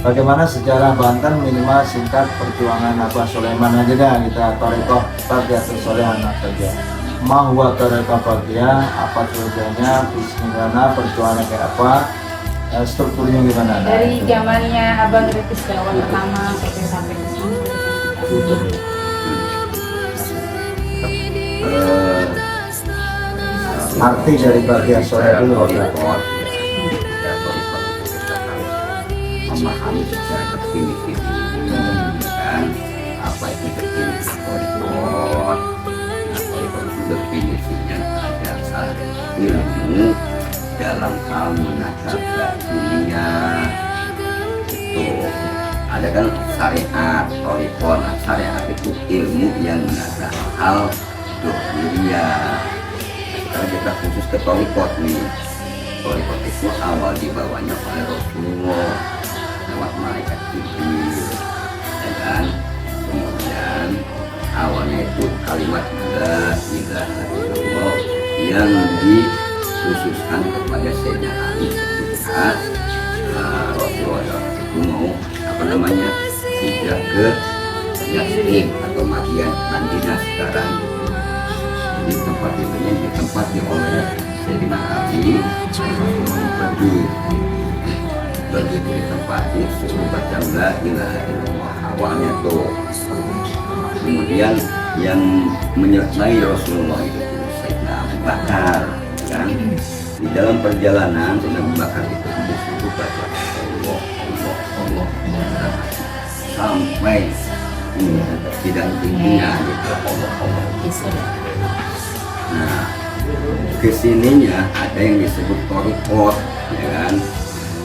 bagaimana sejarah Banten minimal singkat perjuangan Abah Sulaiman aja dah kita Thariqah Baqiyatus Shalihat saja. Mahwa Thariqah Baqiyah, apa tujuannya, bismillah, perjuangannya kayak apa, strukturnya gimana? Dari zamannya Abang Rintis Dakwah pertama sampai ke sini. Arti dari Baqiyah Shalihat dulu. Memahami secara terpilih kan apa itu terpilih korikor, definisinya dasar ilmu dalam hal menata dunia. Itu ada kan syariat korikor. Syariat itu ilmu yang menata hal dunia. Sekarang kita khusus ke korikor nih. Korikor itu awal dibawanya oleh Rasulullah lewat malaikat Jibril, ya kan? Kemudian awalnya itu kalimat la ilaha illallah yang dikhususkan kepada Sayyidina Ali ketika Rasulullah itu mau hijrah ke Yasrib atau Madinah sekarang. Di tempat itu ditempati oleh Sayyidina Ali begitu ditempati suruh baca la ilaha illallah awalnya tuh. Kemudian yang menyertai Rasulullah itu Sayyidina Abu Bakar kan. Di dalam perjalanan Sayyidina Abu Bakar itu disuruh baca Allah sampai tidak tingginya gitu Allah. Nah, kesininya ada yang disebut torikot, ya kan?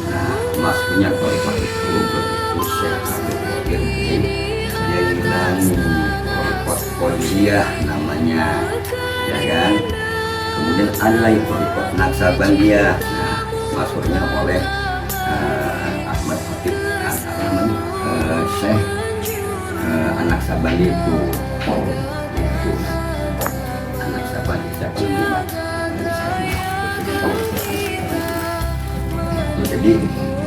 Nah, maksudnya torikot itu begitu dia hilangin torikot Qadiriyah namanya, ya kan? Kemudian ada lagi torikot Naksabandiyah. Nah, maksudnya oleh Ahmad Khatib Syekh anak Sabandi itu. Jadi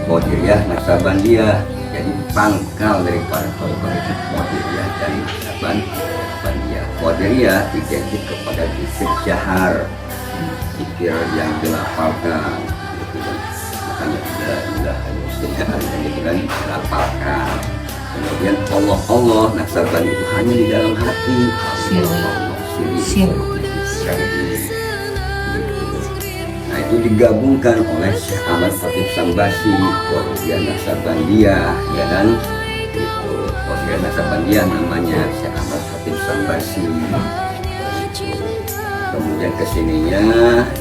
Qadiriyah Naksabandiyah, jadi pangkal daripada Qadiriyah dan Naksabandiyah. Qadiriyah identik kepada zikir jahar, zikir yang dilafalkan, makanya tidak itu kan dilafalkan. Kemudian Allah Naksabandi itu hanya di dalam hati. Nah, itu digabungkan oleh Syekh Ahmad Khatib Sambasi, Qadiriyah Naksabandiyah, ya kan? Itu Qadiriyah Naksabandiyah namanya Syekh Ahmad Khatib Sambasi. Kemudian kesininya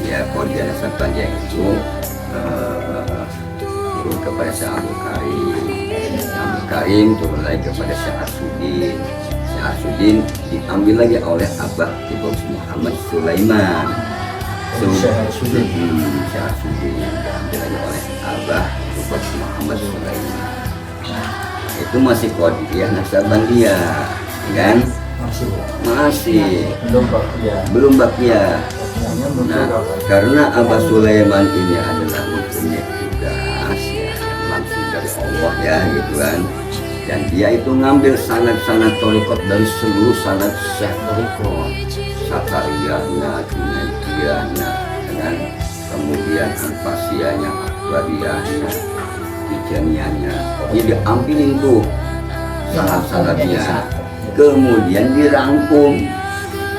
ya Qadiriyah Naksabandiyah itu turun kepada Syekh Abdul Karim, turun lagi kepada Syekh Asudin. Syekh Asudin diambil lagi oleh Abah Ibu Muhammad Sulaiman. Syekh Asudin diambil lagi oleh Abah Ibu Muhammad Sulaiman. Itu masih Qadiriyah Naksabandiyah, kan? Masih belum Baqiyah. Nah, karena Abah Sulaiman ini adalah mempunyai tugas ya, langsung dari Allah ya gitu kan. Dan dia itu ngambil sanad-sanad torikot dari seluruh sanad Syekh torikot, Sakariyahnya, Junaidiyahnya, dengan kemudian Anfasiyahnya, Akbariyahnya, Tijaniyahnya, pokoknya diambilin tuh sanad-sanadnya, kemudian dirangkum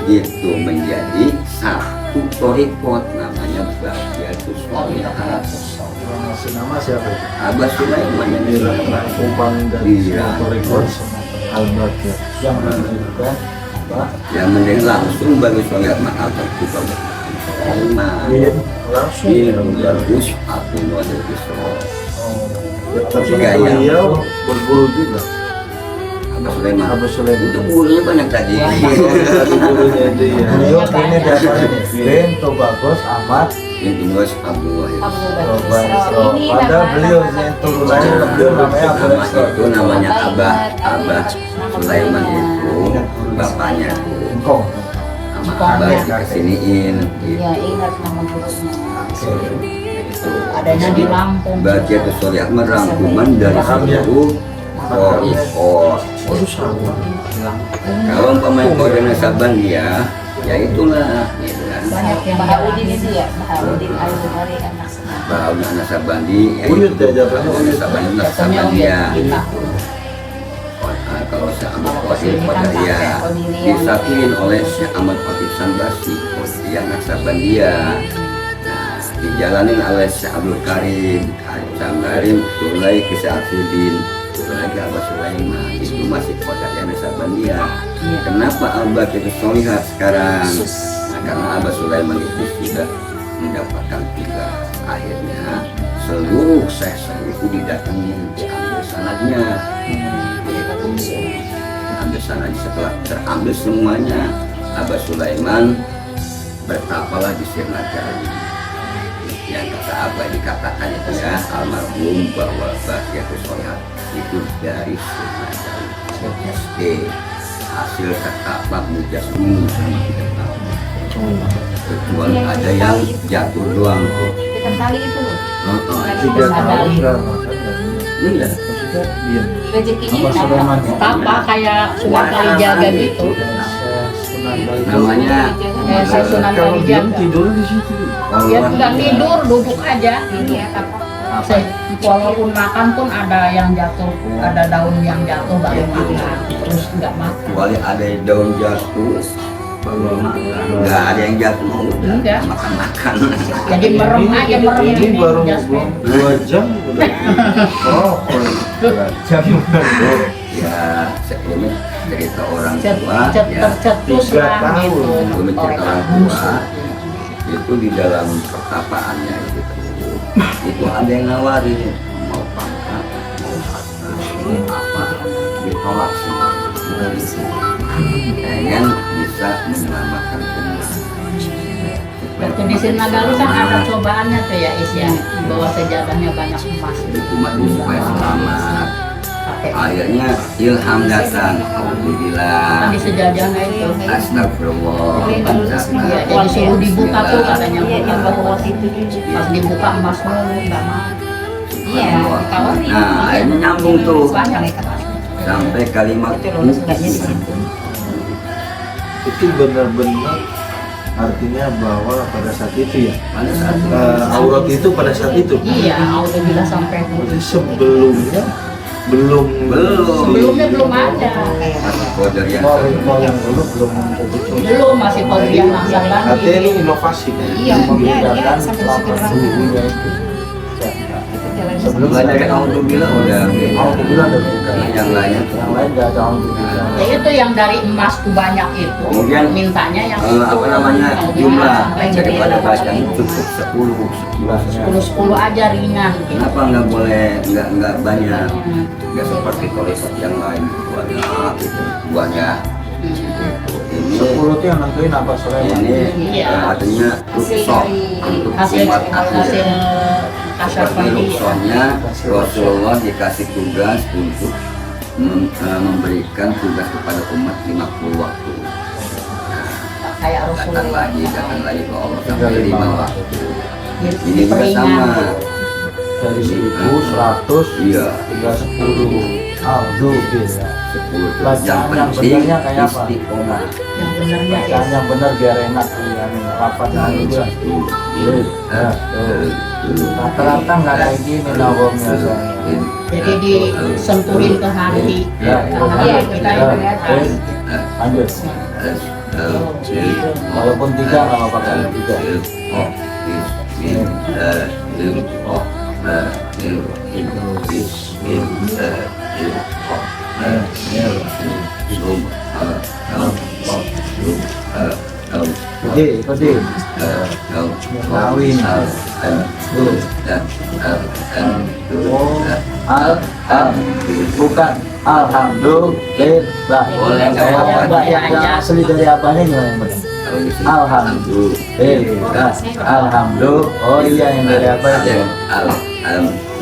gitu menjadi satu torikot namanya Baqiyatus Shalihat. Nama siapa? Abah Sulaiman yang dirangkum dari torikot Al-Baqiyah yang menunjukkan yang mending langsung bagi sholat maka terbuka langsung bagus aku ada Isra. Tapi beliau berburu juga. Abah Sulaiman itu gurunya banyak tadi. Gurunya itu ya. Beliau ini dapatnya bin Tobagos Ahmad Bin Abdullah. Padahal beliau yang turun lagi beliau namanya Itu namanya Abah Sulaiman itu bapaknya Engkong. sama Abah dikesiniin. Ya ingat nama gurunya. adanya di Lampung. Baqiyatus Sholihat merangkuman dari seluruh Torikoh. Kalau pemain kode Nasabandia, ya itulah, gitu kan. Banyak yang Bahaudin itu ya, Bahaudin Al-Bukhari anak Bahwa Nasabandi, Uyut ya jatuhnya. Nasabandi Nasabandia. Kalau Syekh Ahmad Qadir Qadariyah disakirin oleh Syekh Ahmad Qadir Sambasi Qadariyah Naksabandia. Nah, dijalanin oleh Syekh Abdul Karim Sambarim Sulai Kisafudin Sulai Abah Sulaiman, itu masih Qadariyah Naksabandia. Kenapa Al-Baqiyatus Sholihat sekarang? Nah, karena Abah Sulaiman itu sudah mendapatkan tugas. Akhirnya seluruh syekh itu didatangin, diambil sanadnya. Ambil sana setelah terambil semuanya, Abah Sulaiman bertapalah di Sirnajali. Yang kata apa dikatakan itu ya, almarhum bahwa Baqiyatus Sholihat itu dari Sirnajali SD, hasil kata Mujasmi sama kita tahu. Kecuali ada yang jatuh doang tuh. Ikan tali itu loh. Tiga tahun berapa? Iya. Maksudnya diam. Rezekinya Abah Sulaiman ya? Papa kayak Sunan Kalijaga gitu. Sunan Kalijaga. Namanya Saya Sunan Kalau diam Kalijaga. tidur di situ. Dia nggak tidur, duduk aja. Iya, apa? Walaupun makan pun ada yang jatuh, ada daun yang jatuh baru makan, terus nggak makan. kecuali ada daun jatuh baru makan, nggak ada yang jatuh mau udah Enggak. makan. Jadi merem aja, merem Ini baru Jasmine. 2 jam udah. Oh, 2 jam udah. Ya sebelumnya cerita orang Cet- tua cet- ya, tercetus 3 lah tahun. gitu. sebelumnya cerita orang tua itu di dalam pertapaannya itu ada yang nawarin mau pangkat mau harta mau apa ditolak semua. Pengen bisa menyelamatkan umat. Waktu di Sinagalu kan ada cobaannya tuh ya Is ya, bawa sejadahnya banyak emas. Umat itu supaya selamat. Pakai Akhirnya ilham datang. kan Alhamdulillah. di sejadahnya itu. Astagfirullah. Ya, jadi suruh dibuka tuh katanya Iya, buka yang bawa tuh. itu juga. Pas dibuka emas mulu nggak mau. Iya, ditawarin. Nah, akhirnya nyambung tuh Banyak. sampai kalimat Itu loh, sukanya di situ. Itu benar-benar artinya bahwa pada saat itu ya, pada saat itu. aurat itu pada saat itu. Iya, alhamdulillah sampai Berarti sebelumnya belum sebelumnya belum ada. Masih koder yang mau yang dulu belum begitu. Belum masih Qadiriyah Naksabandi. Artinya ini inovasi kan? Iya, Yang iya, membedakan iya, sampai lapan sekarang. dulunya itu. Ya, sebelum Mulai dari Alhamdulillah udah alhamdulillah ada bukan. yang lainnya Yang lain nggak ada alhamdulillah. Ya itu yang dari emas tuh banyak itu. Kemudian, mintanya yang apa namanya jumlah sampai daripada jadi bacaan cukup 10 10 aja ringan gitu. Kenapa nggak boleh nggak banyak? Nggak seperti toilet yang lain banyak gitu buahnya. Ini 10 itu yang nentuin apa Sulaiman? ini Iya. artinya rukshoh untuk hasil umat akhir. hasil kasar Seperti rukshohnya Rasulullah dikasih tugas untuk memberikan tugas kepada umat 50 waktu. kayak Datang Rasulullah. datang lagi ke Allah sampai 5 waktu. Ini juga Peringan. sama. Dari 1100 Iya. tinggal 10. Alhamdulillah. 10 Bacaan yang yang penting benernya kayak apa? istiqomah. Yang benernya ya. Bacaan yang benar biar enak yang rapatnya itu. Rata-rata nggak kayak gini nawamnya soalnya. Jadi disentuhin ke hati. Ya, Iya, kita yang kelihatan. lanjut. Walaupun 3 nggak apa-apa kan 3. Pede. Kawin. Bukan. Alhamdulillah. Boleh, nggak apa-apa. Yang asli dari apanya gimana yang benar? Alhamdulillah. Alhamdulillah. Oh iya yang dari apa itu?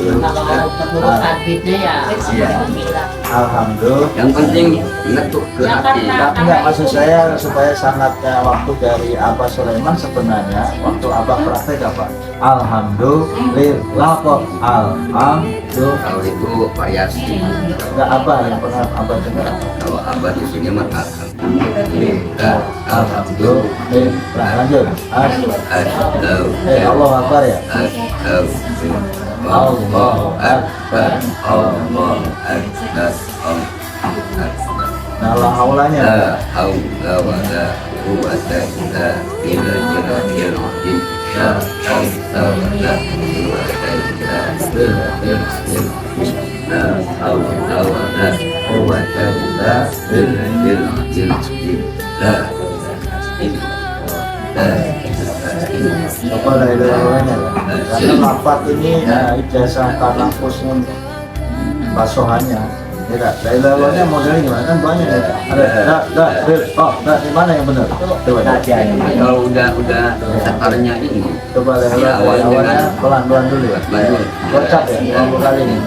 Kalau menurut hadisnya ya Iya. alhamdulillah. Alhamdulillah. Yang penting ngetuk ke Ya, hati. karena- Enggak, maksud saya supaya sangatnya waktu dari Abah Sulaiman sebenarnya waktu Abah praktek apa? Alhamdulillah kok. Alhamdulillah. Kalau itu variasi. Enggak apa yang pernah Abah dengar. Kalau abah di sini mah alhamdulillah. Alhamdulillah. Lanjut. Allah Akbar ya. Allahu Akbar. Allahu Akbar. Nah, la haulanya. La haula wa la quwwata illa billahil azim. La haula wa la quwwata illa billahil azim. La haula wa la quwwata illa billahil azim. La Coba dari haulanya lah. Karena lafaz ini ijazah tanafusnya basohannya. Tidak, dari haulanya modelnya gimana? Kan banyak ya. Ada di mana yang benar? Coba. Kalau udah setarnya ini Coba dari Ya, awalnya pelan-pelan dulu ya. Baik. Kocak ya, 20 kali ini.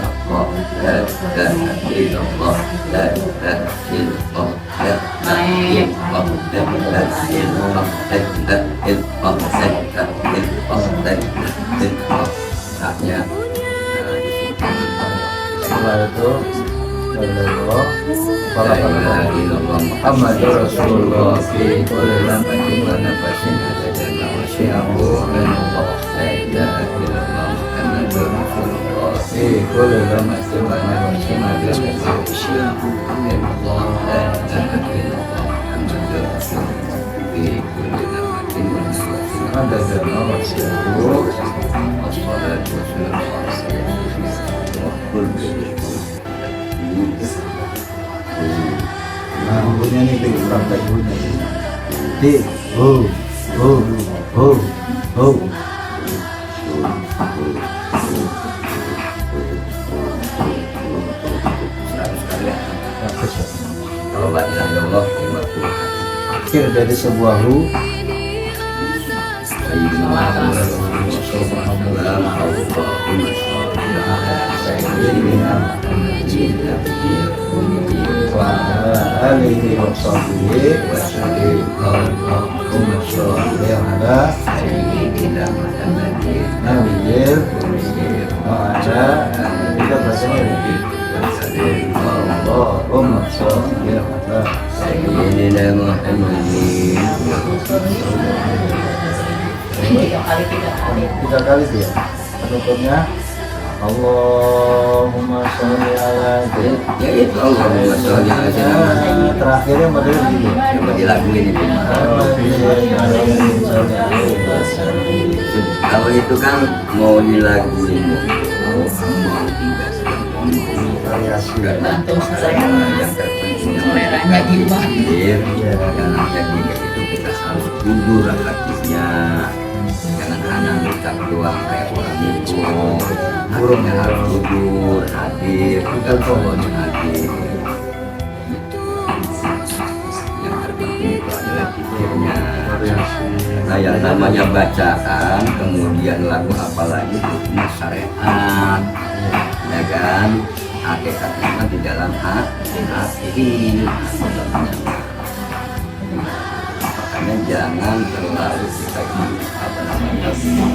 Setelah itu, Allah, La ilaha illallah Muhammadur Rasulullah fi kulli lamhatin wa nafasin ajadan wa syi'ahu Allah. La ilaha illallah Muhammadur Rasulullah fi kulli lamhatin wa nafasin ajadan wa syi'ahu Allah. La ilaha illallah Muhammadur Rasulullah fi kulli lamhatin wa nafasin ajadan wa syi'ahu Wassalatu wassalamu ala sayyidina wa kulli nah bunyinya nih, Dik, praktek bunyinya. Dik, ho. Bagus ya. Kalau la ilaha illallah 50 Akhir dari sebuah hu, Sayyidina Muhammad Rasulullah sallallahu alaihi wa alihi wa sahbihi wa sallim. Allahumma sholli ala nabiyil wa ala kita bacanya Allahumma sholli ala Sayyidina Muhammadin. Tiga kali 3 kali dia. Penutupnya Allahumma sholli ala Ya itu Allahumma sholli ala sayyidina. terakhirnya model gitu. Coba dilakuin itu. Kalau itu kan mau dilakuin mau tidak Variasi. Gantung selera. yang terpenting Seleranya gimana? yang ketiga itu kita harus jujur hatinya, jangan hanya ngucap doang kayak orang itu. Hatinya harus jujur, hadir, kita selalu hadir. Yang terpenting itu adalah pikirnya. Nah yang namanya bacaan, kemudian lagu apalagi hukum syariat, ya kan? Hakikatnya di dalam hati. Makanya jangan terlalu kita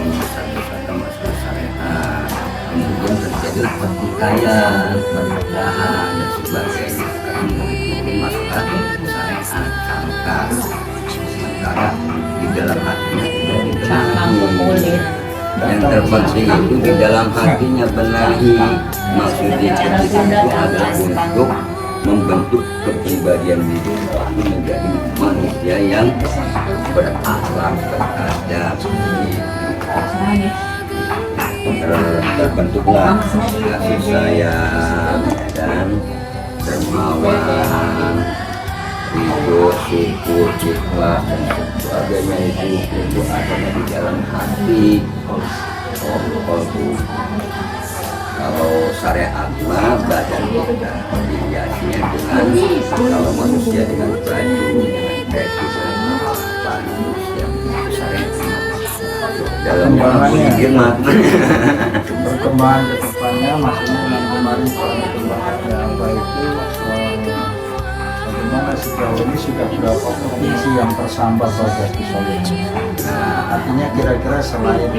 besar-besar masalah syariat, kemudian terjadilah pertikaian, perpecahan dan sebagainya karena itu masalah syariat sangka sementara di dalam hatinya tidak Sangkang dibenahi. kulit. Yang terpenting itu di dalam hatinya benahi. Maksudnya itu adalah untuk membentuk kepribadian diri itu menjadi manusia yang berakhlak, beradab. Terbentuklah kasih sayang dan dermawan, ridho, syukur, ikhlas dan sebagainya itu ada di dalam hati. Kalau syariat mah badan kita dihiasinya dengan, kalau manusia dengan baju, dengan baju dengan apa manusia syariat dalam Perkembangannya. hikmat. Perkembangan ke depan permasalahannya maksudnya yang kemarin soal pembahasannya apa itu bagaimana sejauh ini sudah berapa provinsi yang tersambar Badiatus Soleman. Artinya kira-kira selain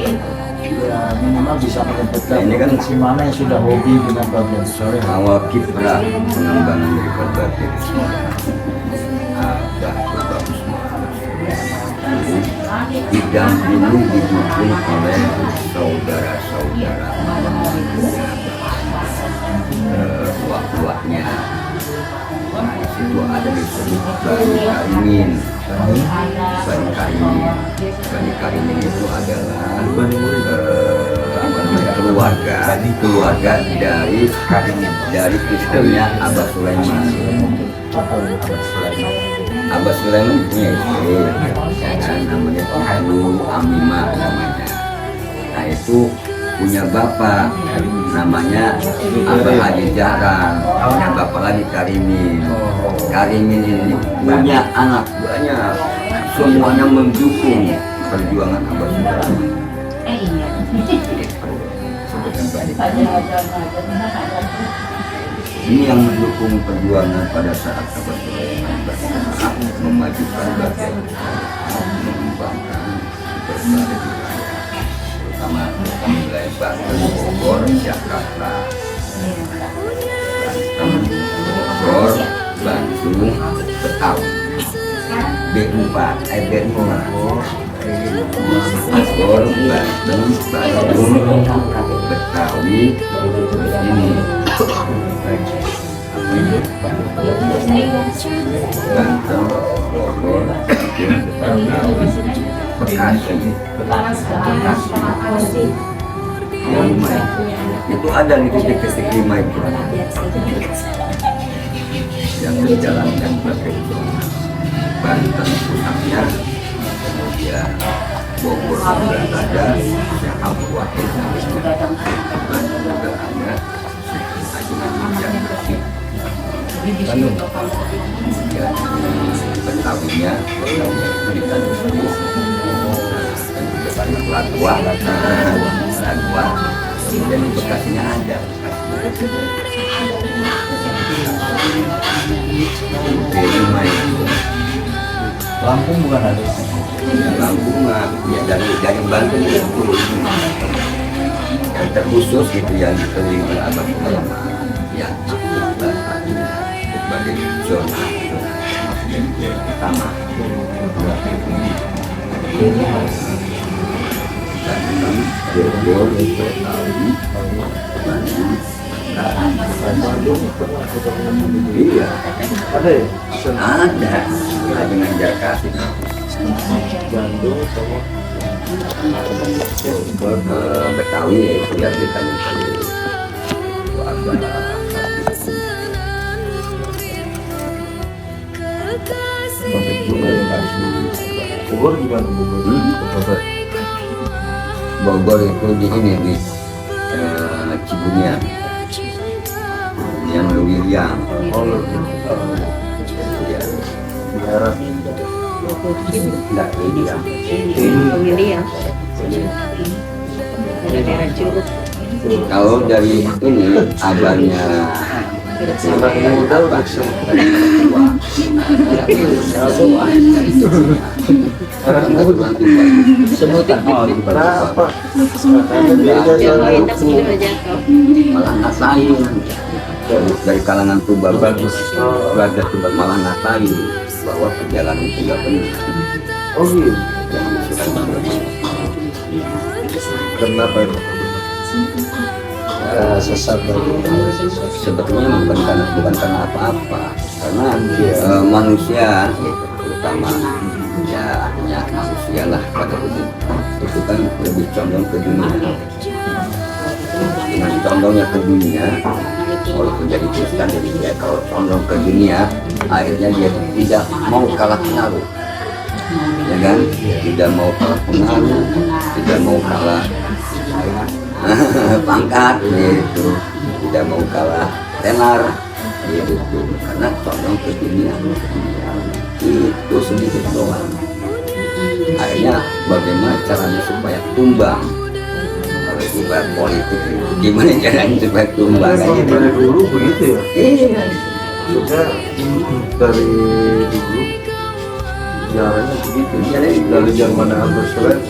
ya minimal bisa menyebutkan Ini kan provinsi mana yang sudah hobi dengan Badiatus Soleman. awal kiprah pengembangan dari Badiatus Soleman bagus tidak dulu didukung oleh saudara-saudara waktu-waktunya. Nah, itu ada disebut Bani Karimin. Bani Karimin itu adalah keluarga dari istrinya Abah Sulaiman. Abah Sulaiman punya istri, ya kan, namanya Abu Amimah namanya. Nah itu punya bapak, namanya Abah Haji Jarang, punya bapak lagi Karimin. Karimin ini punya anak banyak, semuanya mendukung perjuangan Abah Sulaiman. Iya. Sebutan Bani. Ini yang mendukung perjuangan pada saat Abah Sulaiman berusaha memajukan Badiatus, mengembangkan berbagai wilayah, terutama wilayah Banten, Bogor, Jakarta, Bogor, Bandung, Betawi, B4, Bogor, Banten, Betawi, ini Banten, Bogor, Bekasi, yang lima itu ada di titik-titik 5 itu yang menjalankan Badiatus. Banten pusatnya, kemudian Bogor juga ada, yang Abu Wahid namanya, Banten juga ada, yang bersih. Ya, Betawinya itu di Tanjung Priok. Banyak Latua, kemudian di Bekasinya ada. Kelima itu Lampung bukan ada. Lampung ya dari Banten itu yang terkhusus gitu yang diterima oleh Abah Sulaiman yang sebagai zona utama. Banten, Bogor, Betawi, Bandung, iya, Ada ya? ada dengan Jakarta. Bandung sama Betawi ya itu yang kita nyari Bogor gimana Bogor? Bogor itu di ini di Cibunian yang William. Ya, Daerah enggak William. Pemilihan. Dari daerah Curug. Kalau dari ini abangnya anak muda udah sebutan berapa? malah ngatain dari kalangan Tuba bagus, keluarga Tuba malah ngatain bahwa perjalanan itu nggak benar. Oh gitu. Kenapa itu? Sesat Sebetulnya bukan karena apa-apa, karena manusia terutama ya artinya manusia lah pada umum itu kan lebih condong ke dunia. Dengan condongnya ke dunia, walaupun jadi Kristen jadi dia kalau condong ke dunia, akhirnya dia tidak mau kalah pengaruh, ya kan? Tidak mau kalah pengaruh, tidak mau kalah pangkat gitu, tidak mau kalah tenar gitu, karena condong ke dunia itu sedikit doang. Akhirnya bagaimana caranya supaya tumbang oleh ibarat politik gimana caranya supaya tumbang Memang gitu. dari dulu begitu ya. Iya. Maksudnya dari dulu jarangnya begitu. Jadi Dari zaman Abdul Salam.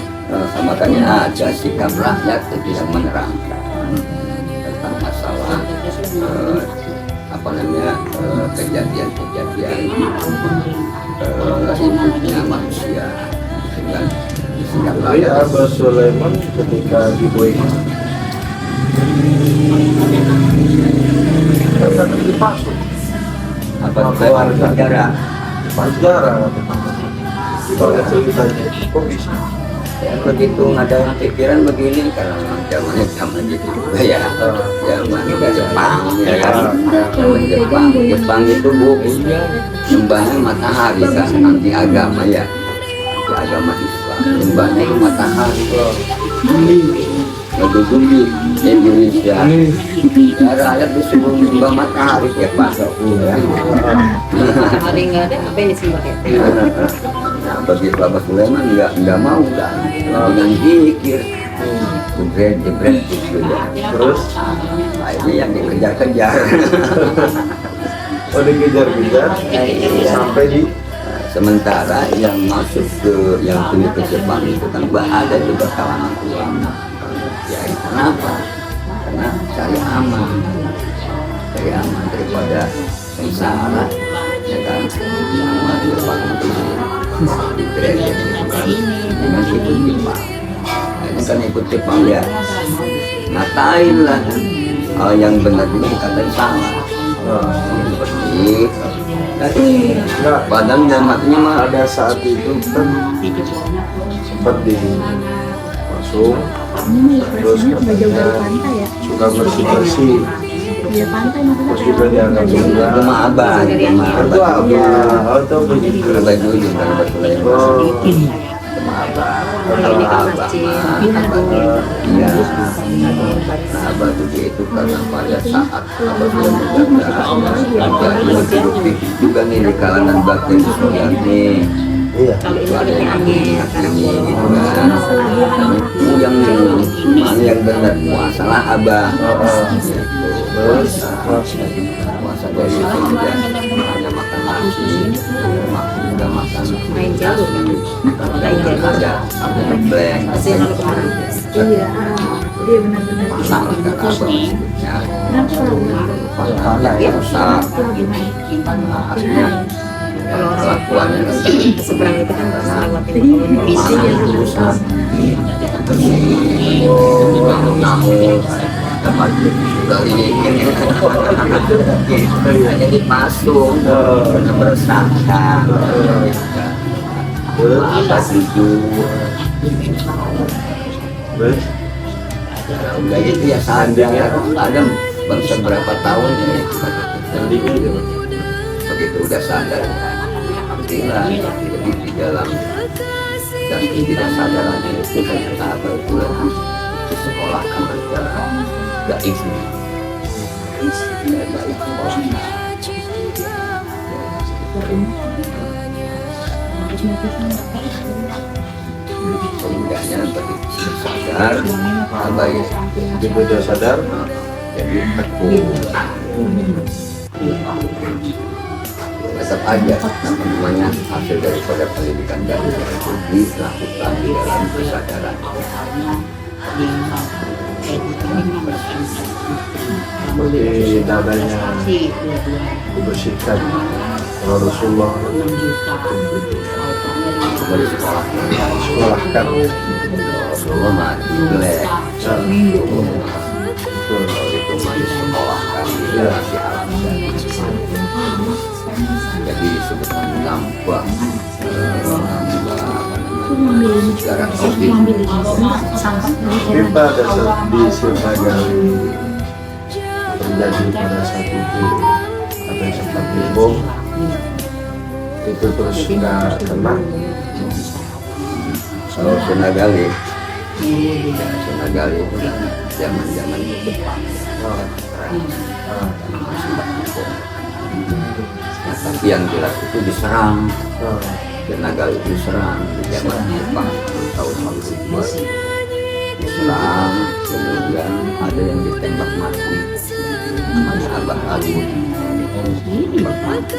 makanya ada sikap rakyat tidak menerangkan tentang masalah apa namanya kejadian-kejadian hidupnya manusia dengan sikap Tapi rakyat. Abah Sulaiman ketika dibuat kan dipasung Apa Sulaiman sejarah? sejarah kalau ceritanya kok bisa Ya begitu ada pikiran begini karena memang zaman gitu juga ya, zaman Jepang ya kan, zaman Jepang itu bu sembahnya matahari kan, anti agama ya, anti agama Islam, sembahnya itu matahari, lalu bumi Indonesia, ya, rakyat disuruh sembah matahari ya Pak, ya. Hari nggak ada apa yang disembah ya? Nah, bagi Bapak Sulaiman nggak mau kan, dengan zikir, jebret gitu ya. terus Akhirnya yang dikejar-kejar. oh dikejar-kejar sampai di Sementara yang masuk ke yang pergi ke Jepang itu kan ada juga kalangan ulama. Ya kenapa? Karena cari aman daripada sengsara, ya kan? Aman Jepang itu diterima dengan ikut Jepang. Ini kan ikut Jepang ya, ngatain lah. Hal yang benar juga dikatain salah. Seperti tadi nah, badan dan hatinya mah pada saat itu kan sempat di masuk terus katanya suka bersih-bersih terus juga dianggap juga cuma abah, itu apa? Oh itu begitu. abah dulu juga abah Sulaiman. Oh, Cuma abah, Kalau di abah masjid, mah, iya. Nah, abah juga itu karena pada saat abah sudah menjaga, ada juga nih di kalangan batin Suryani. iya. Itu ada yang ini gitu kan. Itu yang mana yang benar masalah abah. Terus Puasa dari itu juga hanya makan nasi, udah makan main jauh kan? Main jauh. ada sampai ngebleng. Masih lalu kemarin. Iya, dia benar-benar Masalah kan abah maksudnya. Panah yang rusak. Nah, akhirnya kelakuannya kan Seberang itu kan harus lewatin Bisa ya, rusak. Namun tempat dari hanya dipasung karena bersangka apa jujur terus udah itu ya sadar ada bangsa berapa tahun ya begitu udah sadar alhamdulillah jadi di dalam dan tidak sadarannya itu ternyata apa itu di sekolah kan ada gaib gaib sekolah sehingganya begitu sadar baik juga dia sadar jadi tekun tetap aja namanya hasil daripada pendidikan dan dilakukan di dalam kesadaran seperti dadanya dibersihkan kalau Rasulullah dari sekolah sekolahkan Rasulullah mah jelek kalau itu mah disekolahkan di alam jadi disebutkan nambah sekarang kita di Sirnagali terjadi pada saat itu ada yang sempat dibom itu terus nggak tenang kalau Senagali Senagali itu kan zaman Jepang nah, tapi yang jelas itu diserang Senagali itu diserang di zaman Jepang tahun 1942 diserang, kemudian ada yang ditembak mati. Namanya Abah Ali. Tembak mati.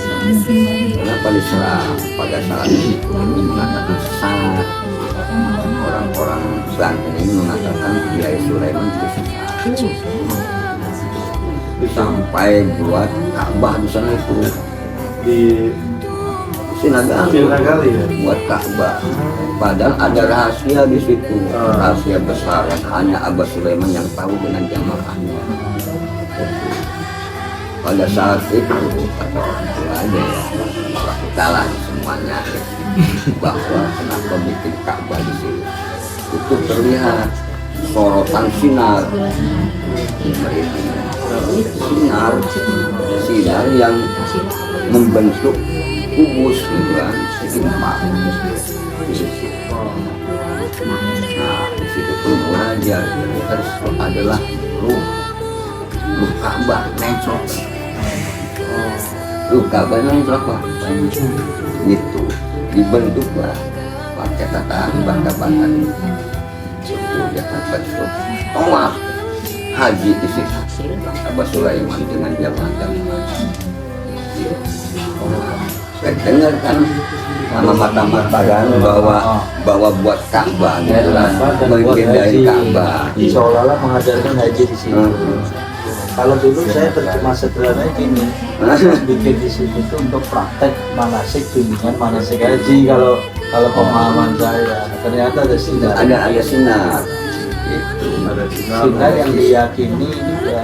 Kenapa diserang? Pada saat itu mengatakan sesat. Orang-orang Banten ini mengatakan Kiai Sulaiman itu sesat. Sampai buat Ka'bah di sana itu Di Sinagali ya. buat Ka'bah. Padahal ada rahasia di situ, rahasia besar yang hanya Abah Sulaiman yang tahu dengan jamaahnya. Pada saat itu kata orang tua aja ya, kita lah semuanya bahwa kenapa bikin Ka'bah di sini. Itu terlihat sorotan sinar, sinar yang membentuk kubus gitu kan, empat. Nah, di situ tuh munajat terus adalah ruh Ka'bah mencrok. Ruh Ka'bah mencrok Pak. Gitu dibentuklah pakai tatahan bata-bata. Dia terbentuk tawaf haji di situ. Abah Sulaiman dengan jamaah. Saya dengar kan sama mata-mata kan bahwa buat Ka'bah gitu lah, mengendarai Ka'bah. Seolah-olah mengajarkan haji di sini. Kalau dulu saya tercemah sederhananya gini, bikin di sini itu untuk praktek manasik bimbingan manasik haji. Kalau pemahaman saya, ternyata ada sinar. Ada sinar. Gitu. Ada sinar yang diyakini ya,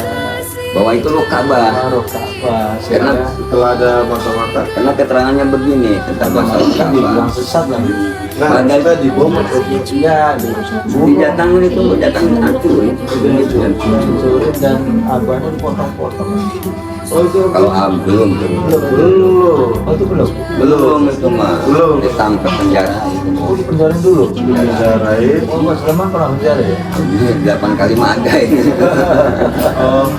Bahwa itu ruh Ka'bah. Roh Ka'bah. Karena Setelah ada mata-mata, karena keterangannya begini tentang masalah Ka'bah. dibilang sesat lagi. Nah, kita dibom atau iya, Didatangin itu datang hancurin gitu kan. dihancurin dan abahnya dipotong-potong. Oh itu Kalau belum belum. Oh itu belum. itu mah Belum. ditangkap penjara itu. Oh dipenjarain dulu. Dipenjarain. Oh Mas Sulaiman pernah penjara ya? 8 kali mah ada ini. Oh.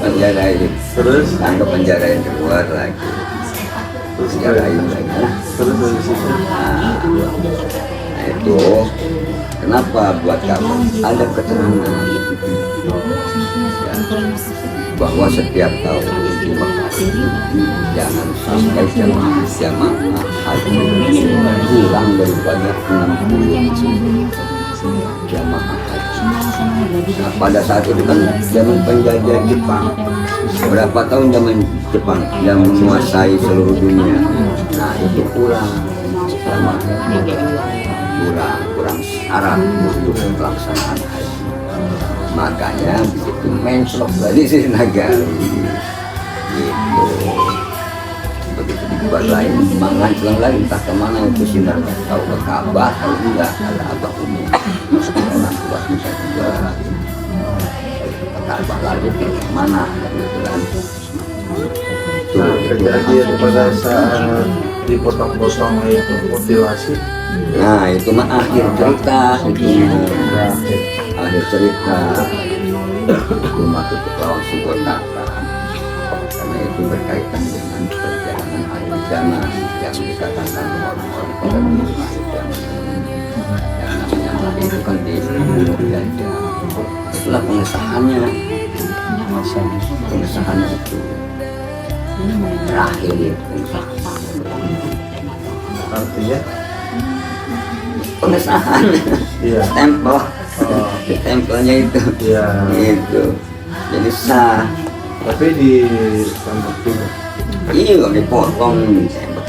Penjara ini Terus tangkap penjara yang keluar lagi, penjarain lagi. terus dari situ. Nah itu kenapa buat kamu ada keterangan ya, bahwa setiap tahun di Mekah jangan sampai jamaah haji kurang daripada 60 jamaah haji. Nah, pada saat itu kan zaman penjajah Jepang, berapa tahun zaman Jepang yang menguasai seluruh dunia. Nah itu kurang syarat untuk pelaksanaan haji. Makanya begitu mencelok tadi sih Nagari gitu. Begitu dibuat lain menganclang lagi entah kemana itu sinar, tahu ke Ka'bah tahu enggak, ada Abah Umi orang tua bisa juga ke Ka'bah lalu ke mana gitu kan. Nah, kejadian pada saat dipotong-potong itu mutilasi. Nah itu mah akhir cerita itu akhir cerita itu masuk ke bawah sebuah kata karena itu berkaitan dengan perjalanan akhir zaman yang dikatakan orang-orang pada dunia akhir zaman yang namanya mati itu kan dibunuh gajah. Itulah pengesahannya itu terakhir pengesahan Artinya pengesahan iya. stempel stempelnya itu Iya. itu jadi sah. Tapi di tembak juga. Iya dipotong tembak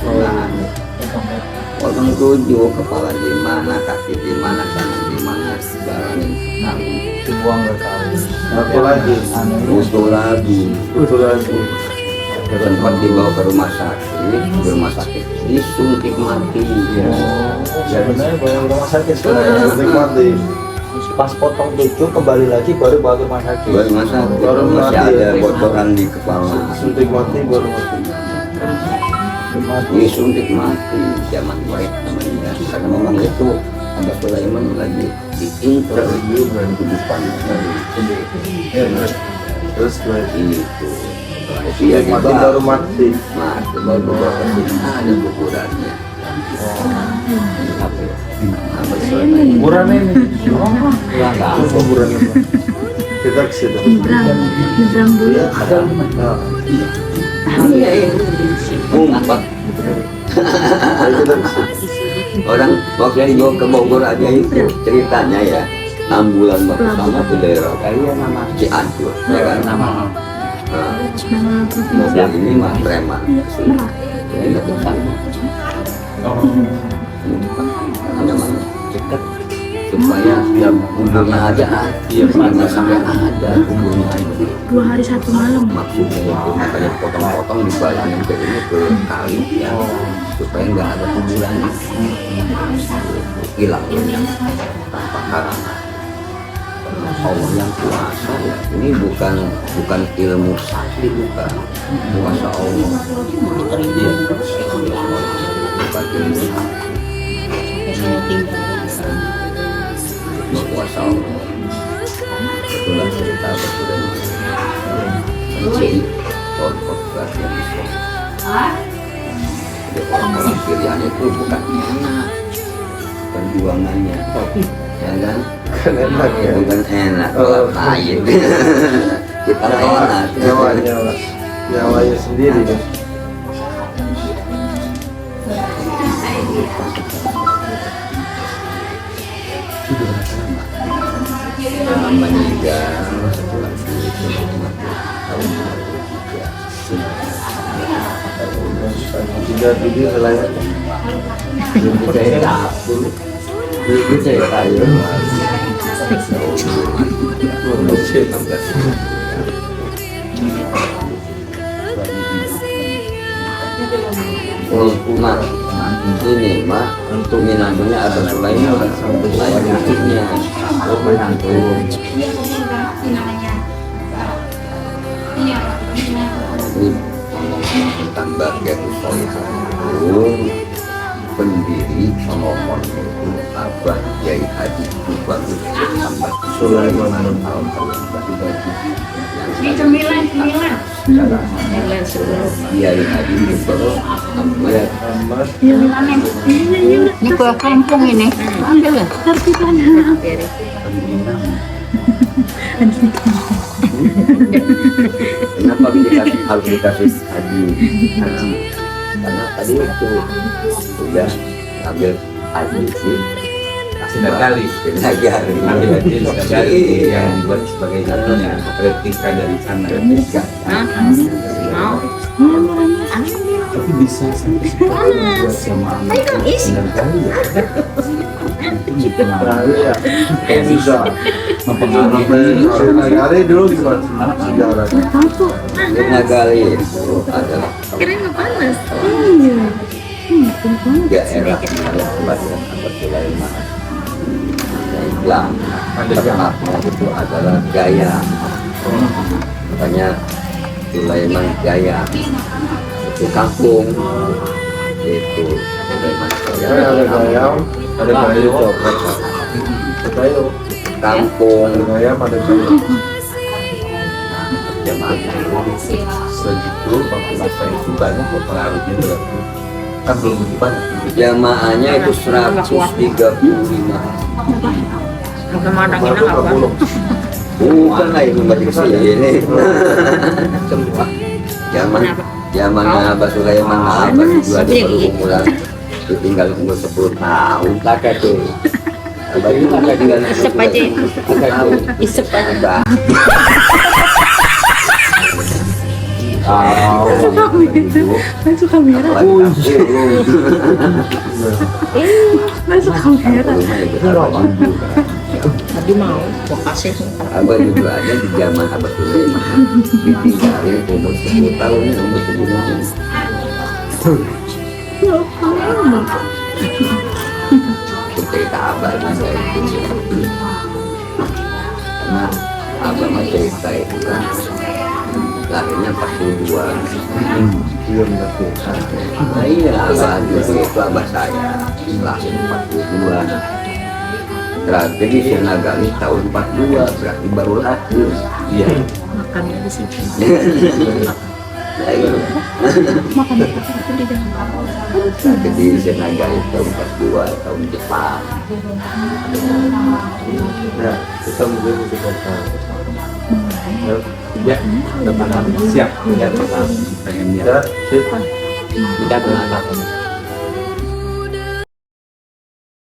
potong 7 kepala di mana, kaki di mana, tangan di mana, jalan Dibuang ke kali. Satu lagi. utuh lagi Itu lagi. sempat dibawa ke rumah sakit disuntik mati. Sebenarnya banyak rumah sakit sebenarnya. Mati. Pas potong 7 kembali lagi baru bawa ke rumah sakit. Baru masa Baru masih mati, ada ya. bocoran di kepala. Suntik mati baru mati. Mati. Disuntik mati zaman mereka namanya karena memang itu Abah Sulaiman lagi di interview dan di depan Terus lagi. itu dia Mati baru mati. mati baru ada kuburannya Abah Sulaiman. Kuburan ini. Enggak. Kuburan ini. Kita ke situ. nyebrang dulu. Ngumpet. Ayo kita ke situ. Orang waktu dibawa ke Bogor aja itu ceritanya ya, ambulan pertama ke daerah Cianjur, ya kan? Nah, mobil ini mah preman, ini nggak bisa. Hanya mah dekat supaya tiap kuburnya aja, jangan sampai ada kuburnya aja. 2 hari 1 malam. Maksudnya itu makanya potong-potong dibayangin ke ini ke kali ya, supaya nggak ada kuburan hilang tanpa halangan. Allah yang kuasa ya, ini bukan ilmu sakti, bukan kuasa Allah, bukan ilmu sakti, kuasa Allah. Itulah cerita betul. Jadi orang-orang yang jadi orang-orang pilihan itu bukan enak, perjuangannya, ya kan? Enak ya. Bukan enak, kalau pahit. Kita enak. Nyawanya sendiri deh. Meninggal Tiga video selain ini mah untuk minantunya ada Sulaiman, cucunya menantu. Ini ngomong tentang bagian Sulaiman, pendiri pemohon itu Abah Kiai Haji Bagus Muhammad Sulaiman Cemilan. Kiai Haji Bagus Muhammad. Ini kue kampung ini. Ambil ya. Kenapa harus dikasih haji? Karena tadi itu sudah ambil haji sih. Sudah kali ambil haji sudah kali yang dibuat sebagai satunya replika dari sana. Mau? Tapi bisa sampai sekarang buat sama benar kali ya. Lalu ya bisa Mempengaruhi kali dulu gimana sejarah Nagali itu adalah Kirain nggak panas. daerah tempat Abah Sulaiman. Islam tempatnya itu adalah Gaya. Makanya Sulaiman Gaya itu kampung itu Sulaiman Gaya. ada gaya coklat gaya Kampung ada jemaah segitu masa itu banyak pengaruhnya kan belum begitu banyak. jamaahnya itu 135. Bukan madangin apa? Bukan lah itu balik ke sini. Zamannya Abah Sulaiman Abah dua di baru umuran itu tinggal umur 10 tahun tak tuh. Abah itu tak tinggal Isep aja. Isep aja. Masuk kamera. Masuk kamera. Tadi mau, gua kasih. Abah juga ada di zaman Abah Sulaiman ditinggalin umur 10 tahun umur 10 tahun. Cerita Abah juga itu karena Abah mah cerita itu kan lahirnya 42. Nah iya Abah dulu itu Abah saya lahir 42. Tragedi Nagali tahun 42 berarti baru lahir. Iya. Makannya di situ. Nah, iya. Makan itu di dalam. Jadi Senaga itu 42 tahun Jepang. Nah, kita mungkin kita ya, udah paham. Siap, ya paham. Pengen ya. Kita kenal